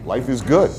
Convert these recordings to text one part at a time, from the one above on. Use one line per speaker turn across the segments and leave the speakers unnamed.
life is good.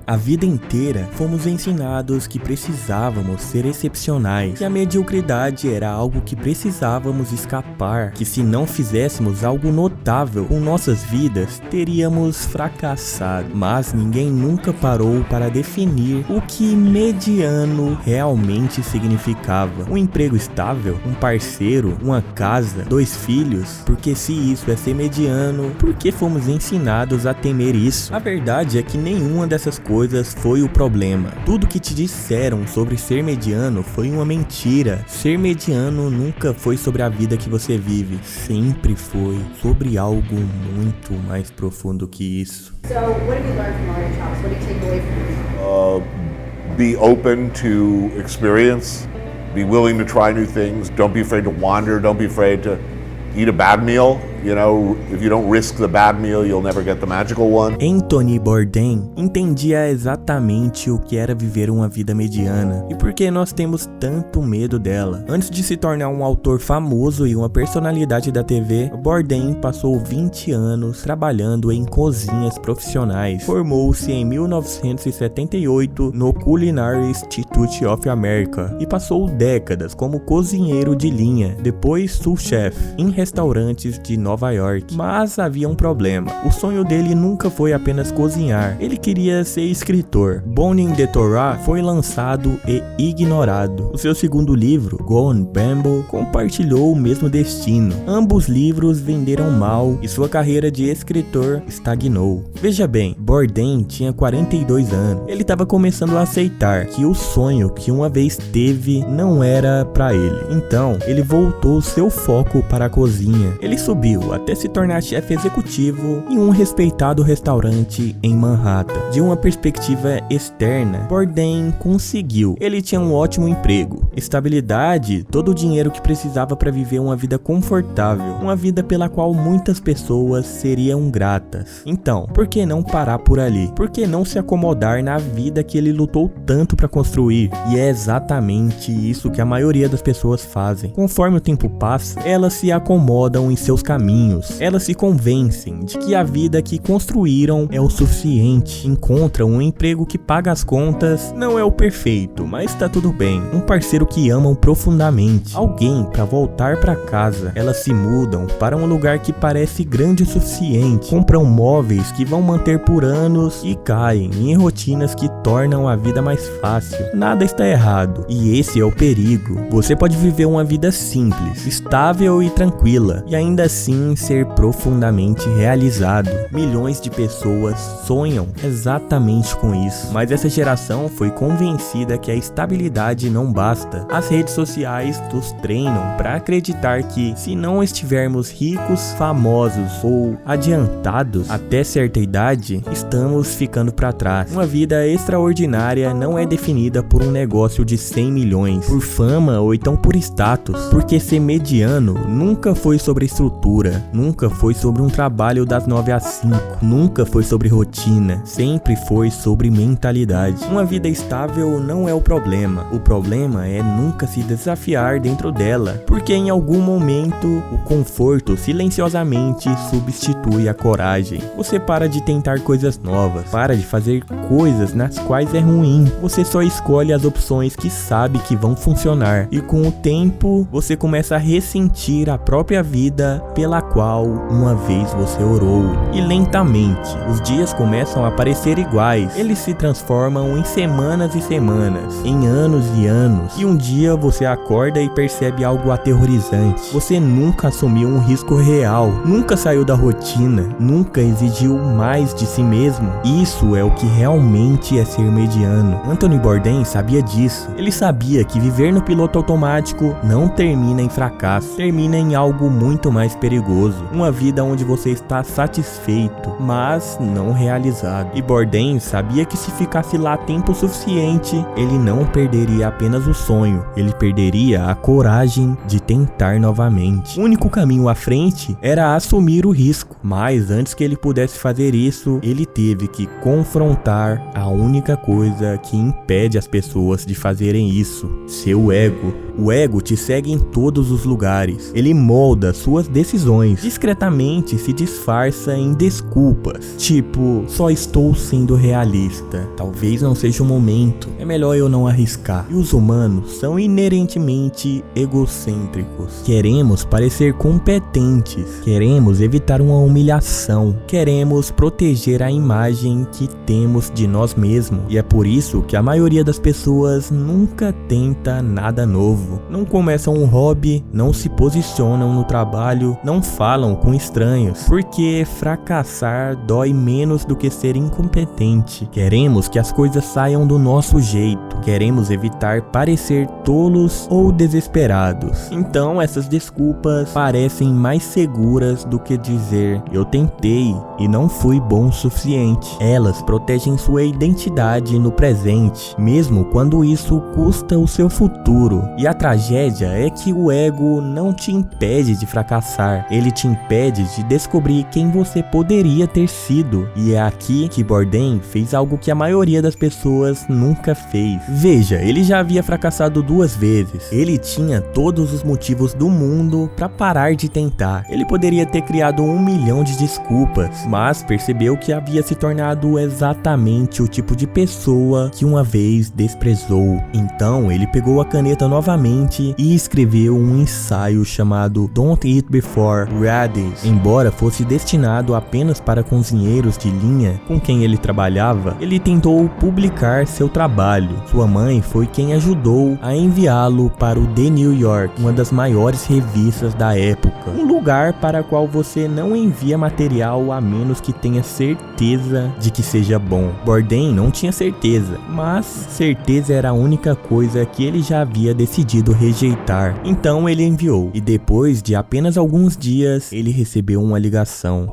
A vida inteira fomos ensinados que precisávamos ser excepcionais, que a mediocridade era algo que precisávamos escapar, que se não fizéssemos algo notável com nossas vidas, teríamos fracassado. Mas ninguém nunca parou para definir o que mediano realmente significava. Um emprego estável, um parceiro, uma casa, 2 filhos, porque se isso é ser mediano, por que fomos ensinados a temer isso? A verdade é que nenhuma dessas coisas foi o problema. Tudo que te disseram sobre ser mediano foi uma mentira. Ser mediano nunca foi sobre a vida que você vive. Sempre foi sobre algo muito mais profundo que isso.
So, what have you learned from all your travels? What do you take away from this?
Be open to experience. Be willing to try new things. Don't be afraid to wander. Don't be afraid to eat a bad meal. You know, if you don't risk the bad meal, you'll never get the magical one.
Anthony Bourdain entendia exatamente o que era viver uma vida mediana e por que nós temos tanto medo dela. Antes de se tornar um autor famoso e uma personalidade da TV, Bourdain passou 20 anos trabalhando em cozinhas profissionais. Formou-se em 1978 no Culinary Institute of America e passou décadas como cozinheiro de linha, depois sous chef em restaurantes de Nova York. Mas havia um problema. O sonho dele nunca foi apenas cozinhar. Ele queria ser escritor. Burning the Torah foi lançado e ignorado. O seu segundo livro, Gone Bamble, compartilhou o mesmo destino. Ambos livros venderam mal e sua carreira de escritor estagnou. Veja bem, Bourdain tinha 42 anos. Ele estava começando a aceitar que o sonho que uma vez teve não era para ele. Então, ele voltou seu foco para a cozinha. Ele subiu até se tornar chefe executivo em um respeitado restaurante em Manhattan. De uma perspectiva externa, Bourdain conseguiu. Ele tinha um ótimo emprego, estabilidade, todo o dinheiro que precisava para viver uma vida confortável, uma vida pela qual muitas pessoas seriam gratas. Então, por que não parar por ali? Por que não se acomodar na vida que ele lutou tanto para construir? E é exatamente isso que a maioria das pessoas fazem. Conforme o tempo passa, elas se acomodam em seus caminhos. Elas se convencem de que a vida que construíram é o suficiente. Encontram um emprego que paga as contas, não é o perfeito, mas tá tudo bem. Um parceiro que amam profundamente, alguém para voltar para casa. Elas se mudam para um lugar que parece grande o suficiente. Compram móveis que vão manter por anos e caem em rotinas que tornam a vida mais fácil. Nada está errado, e esse é o perigo. Você pode viver uma vida simples, estável e tranquila, e ainda assim ser profundamente realizado. Milhões de pessoas sonham exatamente com isso, mas essa geração foi convencida que a estabilidade não basta. As redes sociais nos treinam para acreditar que, se não estivermos ricos, famosos ou adiantados até certa idade, estamos ficando para trás. Uma vida extraordinária não é definida por um negócio de 100 milhões, por fama ou então por status, porque ser mediano nunca foi sobre estrutura, nunca foi sobre um trabalho das 9 às 5, nunca foi sobre rotina, sempre foi sobre mentalidade. Uma vida estável não é o problema é nunca se desafiar dentro dela, porque em algum momento o conforto silenciosamente substitui a coragem. Você para de tentar coisas novas, para de fazer coisas nas quais é ruim, você só escolhe as opções que sabe que vão funcionar, e com o tempo você começa a ressentir a própria vida pela qual uma vez você orou. E lentamente, os dias começam a parecer iguais. Eles se transformam em semanas e semanas, em anos e anos. E um dia você acorda e percebe algo aterrorizante. Você nunca assumiu um risco real, nunca saiu da rotina, nunca exigiu mais de si mesmo. Isso é o que realmente é ser mediano. Anthony Bourdain sabia disso. Ele sabia que viver no piloto automático não termina em fracasso, termina em algo muito mais perigoso. Uma vida onde você está satisfeito, mas não realizado. E Bourdain sabia que se ficasse lá tempo suficiente, ele não perderia apenas o sonho, ele perderia a coragem de tentar novamente. O único caminho à frente era assumir o risco, mas antes que ele pudesse fazer isso, ele teve que confrontar a única coisa que impede as pessoas de fazerem isso: seu ego. O ego te segue em todos os lugares. Ele molda suas decisões. Discretamente se disfarça em desculpas. Tipo, só estou sendo realista. Talvez não seja o momento. É melhor eu não arriscar. E os humanos são inerentemente egocêntricos. Queremos parecer competentes. Queremos evitar uma humilhação. Queremos proteger a imagem que temos de nós mesmos. E é por isso que a maioria das pessoas nunca tenta nada novo. Não começam um hobby, não se posicionam no trabalho, não falam com estranhos. Porque fracassar dói menos do que ser incompetente. Queremos que as coisas saiam do nosso jeito. Queremos evitar parecer tolos ou desesperados. Então essas desculpas parecem mais seguras do que dizer eu tentei e não fui bom o suficiente. Elas protegem sua identidade no presente, mesmo quando isso custa o seu futuro. E a tragédia é que o ego não te impede de fracassar, ele te impede de descobrir quem você poderia ter sido. E é aqui que Bourdain fez algo que a maioria das pessoas nunca fez. Veja, ele já havia fracassado 2 vezes. Ele tinha todos os motivos do mundo para parar de tentar. Ele poderia ter criado 1 milhão de desculpas, mas percebeu que havia se tornado exatamente o tipo de pessoa que uma vez desprezou. Então ele pegou a caneta novamente e escreveu um ensaio chamado Don't Eat Before Reading. Embora fosse destinado apenas para cozinheiros de linha com quem ele trabalhava, ele tentou publicar seu trabalho. Sua mãe foi quem ajudou a enviá-lo para o The New York, uma das maiores revistas da época, um lugar para qual você não envia material a menos que tenha certeza de que seja bom. Bourdain não tinha certeza, mas certeza era a única coisa que ele já havia decidido rejeitar. Então ele enviou, e depois de apenas alguns dias, ele recebeu uma ligação.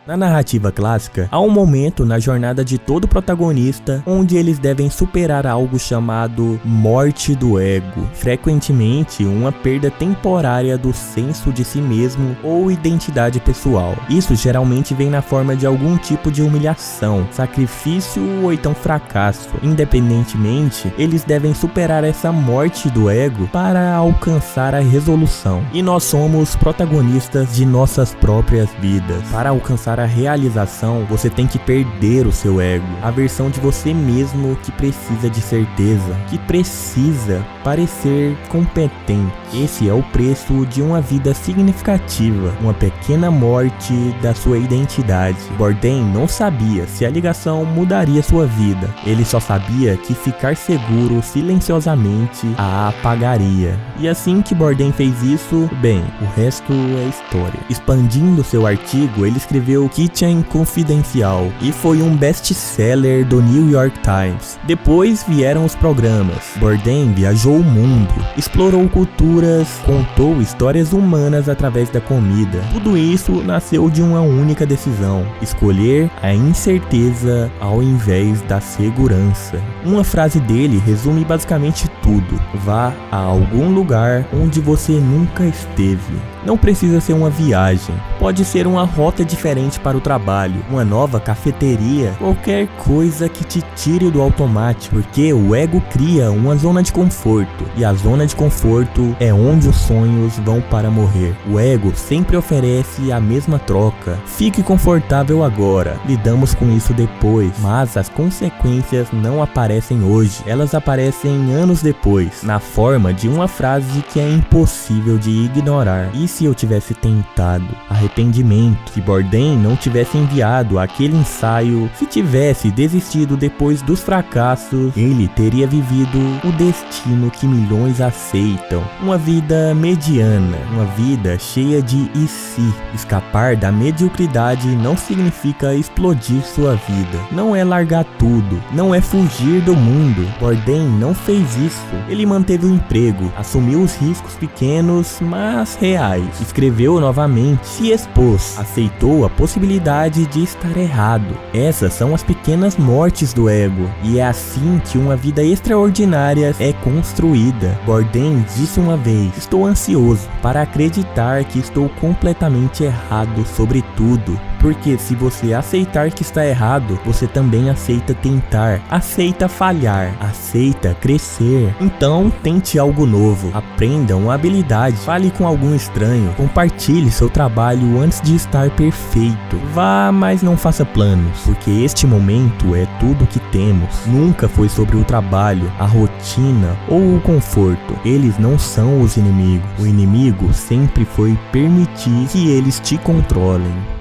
Na narrativa clássica, há um momento na jornada de todo protagonista onde eles devem superar algo chamado morte do ego, frequentemente uma perda temporária do senso de si mesmo ou identidade pessoal. Isso geralmente vem na forma de algum tipo de humilhação, sacrifício ou então fracasso. Independentemente, eles devem superar essa morte do ego para alcançar a resolução. E nós somos protagonistas de nossas próprias vidas. Para alcançar a realização, você tem que perder o seu ego, a versão de você mesmo que precisa de certeza, que precisa parecer competente. Esse é o preço de uma vida significativa, uma pequena morte da sua identidade. Bourdain não sabia se a ligação mudaria sua vida, ele só sabia que ficar seguro silenciosamente a apagaria. E assim que Bourdain fez isso, bem, o resto é história. Expandindo seu artigo, ele escreveu Kitchen Confidencial e foi um best-seller do New York Times. Depois vieram os programas. Bourdain viajou o mundo, explorou culturas, contou histórias humanas através da comida. Tudo isso nasceu de uma única decisão: escolher a incerteza ao invés da segurança. Uma frase dele resume basicamente tudo: vá a algum lugar onde você nunca esteve. Não precisa ser uma viagem, pode ser uma rota diferente para o trabalho, uma nova cafeteria, qualquer coisa que te tire do automático, porque o ego cria uma zona de conforto, e a zona de conforto é onde os sonhos vão para morrer. O ego sempre oferece a mesma troca: fique confortável agora, lidamos com isso depois. Mas as consequências não aparecem hoje, elas aparecem anos depois, na forma de uma frase que é impossível de ignorar: e se eu tivesse tentado? Arrependimento. Se Bourdain não tivesse enviado aquele ensaio, se tivesse desistido depois dos fracassos, ele teria vivido o destino que milhões aceitam: uma vida mediana, uma vida cheia de e se. Escapar da mediocridade não significa explodir sua vida, não é largar tudo, não é fugir do mundo. Bourdain não fez isso. Ele manteve o emprego, assumiu os riscos pequenos, mas reais. paz, escreveu novamente, se expôs, aceitou a possibilidade de estar errado. Essas são as pequenas mortes do ego, e é assim que uma vida extraordinária é construída. Bourdain disse uma vez: estou ansioso para acreditar que estou completamente errado sobre tudo. Porque se você aceitar que está errado, você também aceita tentar, aceita falhar, aceita crescer. Então tente algo novo, aprenda uma habilidade, fale com algum estranho, compartilhe seu trabalho antes de estar perfeito. Vá, mas não faça planos, porque este momento é tudo que temos. Nunca foi sobre o trabalho, a rotina ou o conforto. Eles não são os inimigos. O inimigo sempre foi permitir que eles te controlem.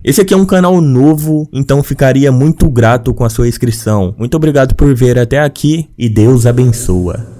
Esse aqui é um canal novo, então ficaria muito grato com a sua inscrição. Muito obrigado por ver até aqui e Deus abençoa.